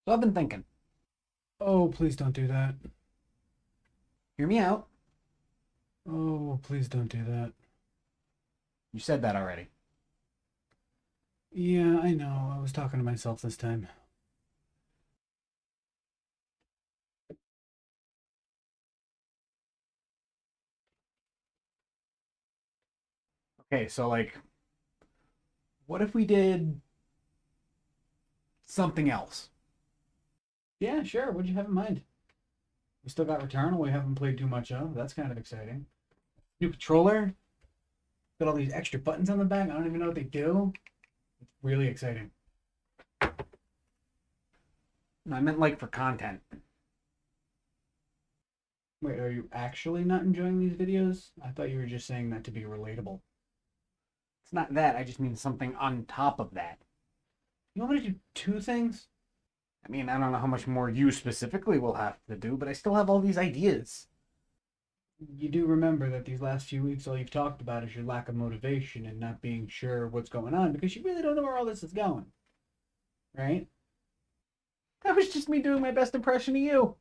So I've been thinking, Oh, please don't do that. hear me out. Oh, please don't do that. You said that already. Yeah, I know. I was talking to myself this time. Okay, so what if we did something else? Yeah, sure. What'd you have in mind? We still got Returnal we haven't played too much of. That's kind of exciting. New controller. Got all these extra buttons on the back. I don't even know what they do. It's really exciting. I meant like for content. Wait, are you actually not enjoying these videos? I thought you were just saying that to be relatable. It's not that, I just mean something on top of that. You want me to do two things? I mean, I don't know how much more you specifically will have to do, but I still have all these ideas. You do remember that these last few weeks, all you've talked about is your lack of motivation and not being sure what's going on because you really don't know where all this is going, right? That was just me doing my best impression of you.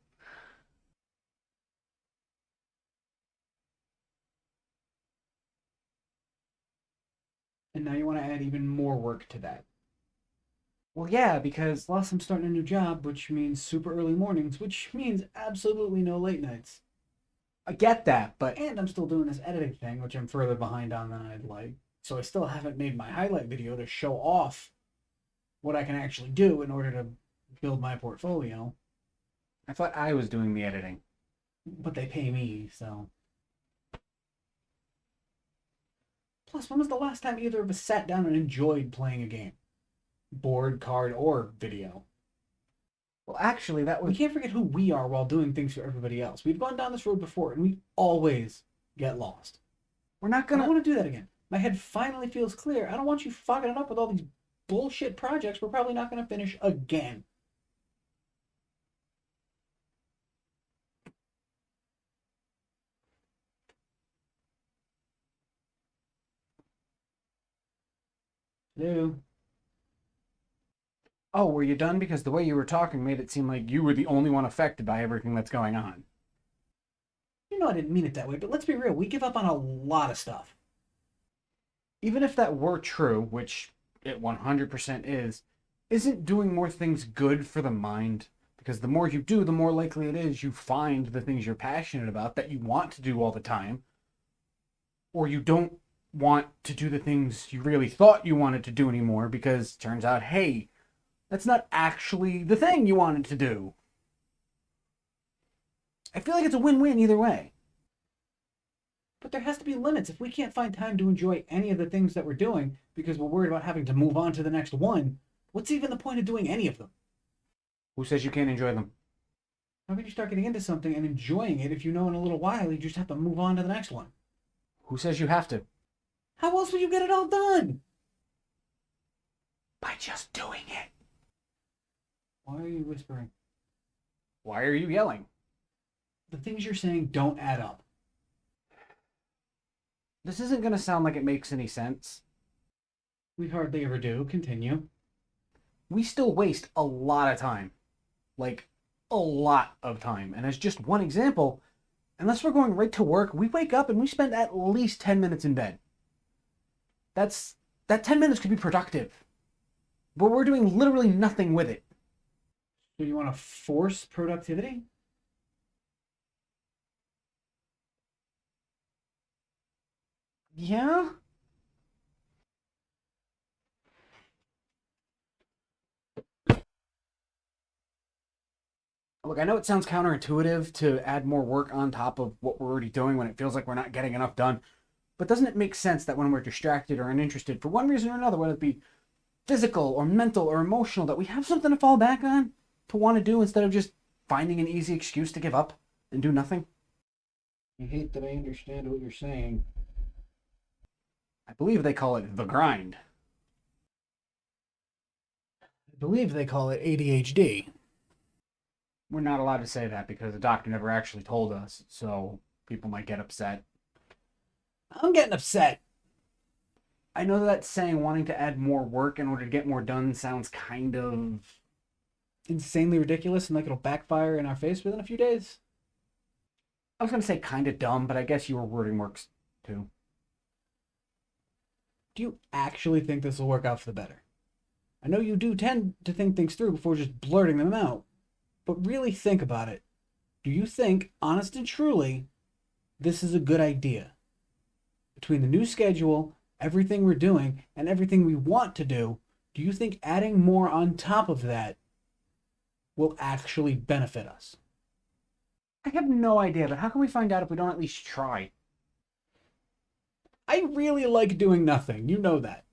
And now you want to add even more work to that. Well, yeah, because Plus, I'm starting a new job, which means super early mornings, which means absolutely no late nights. I get that, but And I'm still doing this editing thing, which I'm further behind on than I'd like. So I still haven't made my highlight video to show off what I can actually do in order to build my portfolio. I thought I was doing the editing. But they pay me, so. Plus, when was the last time either of us sat down and enjoyed playing a game? Board, card, or video. Well, actually, that We was. can't forget who we are while doing things for everybody else. We've gone down this road before and we always get lost. We're not I don't gonna. want to do that again. My head finally feels clear. I don't want you fucking it up with all these bullshit projects we're probably not going to finish again. Hello? Oh, were you done? Because the way you were talking made it seem like you were the only one affected by everything that's going on. You know I didn't mean it that way, but let's be real. We give up on a lot of stuff. Even if that were true, which it 100% is, isn't doing more things good for the mind? Because the more you do, the more likely it is you find the things you're passionate about that you want to do all the time, or you don't want to do the things you really thought you wanted to do anymore because it turns out, hey, that's not actually the thing you wanted to do. I feel like it's a win win either way. But there has to be limits. If we can't find time to enjoy any of the things that we're doing because we're worried about having to move on to the next one, what's even the point of doing any of them? Who says you can't enjoy them? How can you start getting into something and enjoying it if you know in a little while you just have to move on to the next one? Who says you have to? How else will you get it all done? By just doing it. Why are you whispering? Why are you yelling? The things you're saying don't add up. This isn't going to sound like it makes any sense. We hardly ever do. Continue. We still waste a lot of time. Like, a lot of time. And as just one example, unless we're going right to work, we wake up and we spend at least 10 minutes in bed. That's that 10 minutes could be productive. But we're doing literally nothing with it. So you want to force productivity? Yeah? Look, I know it sounds counterintuitive to add more work on top of what we're already doing when it feels like we're not getting enough done. But doesn't it make sense that when we're distracted or uninterested for one reason or another, whether it be physical or mental or emotional, that we have something to fall back on to want to do instead of just finding an easy excuse to give up and do nothing? I hate that I understand what you're saying. I believe they call it the grind. I believe they call it ADHD. We're not allowed to say that because the doctor never actually told us, so people might get upset. I'm getting upset. I know that saying wanting to add more work in order to get more done sounds kind of insanely ridiculous and like it'll backfire in our face within a few days? I was gonna say kind of dumb, but I guess your wording works too. Do you actually think this will work out for the better? I know you do tend to think things through before just blurting them out, but really think about it. Do you think, honest and truly, this is a good idea? Between the new schedule, everything we're doing, and everything we want to do you think adding more on top of that will actually benefit us? I have no idea, but how can we find out if we don't at least try? I really like doing nothing. You know that.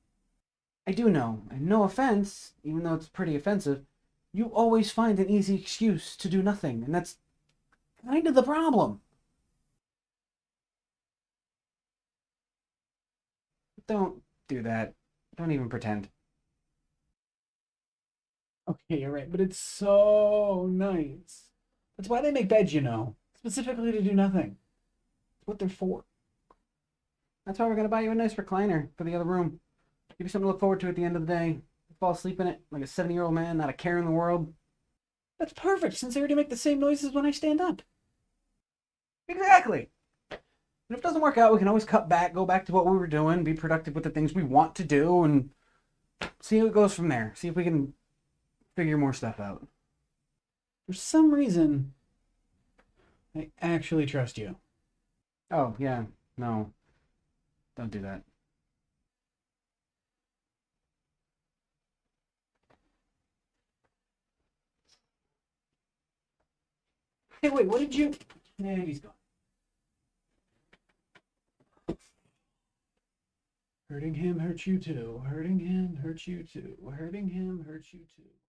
I do know, and no offense, even though it's pretty offensive, you always find an easy excuse to do nothing, and that's kind of the problem. Don't do that. Don't even pretend. Okay, you're right, but it's so nice. That's why they make beds, specifically to do nothing. It's what they're for. That's why we're gonna buy you a nice recliner for the other room. Give you something to look forward to at the end of the day. Fall asleep in it like a 70-year-old man, not a care in the world. That's perfect, since they already make the same noises when I stand up. Exactly. And if it doesn't work out, we can always cut back, go back to what we were doing, be productive with the things we want to do, and see how it goes from there. See if we can figure more stuff out. For some reason, I actually trust you. Oh, yeah. No. Don't do that. Hey, wait, what did you... Yeah, he's gone. Hurting him hurts you too. Hurting him hurts you too. Hurting him hurts you too.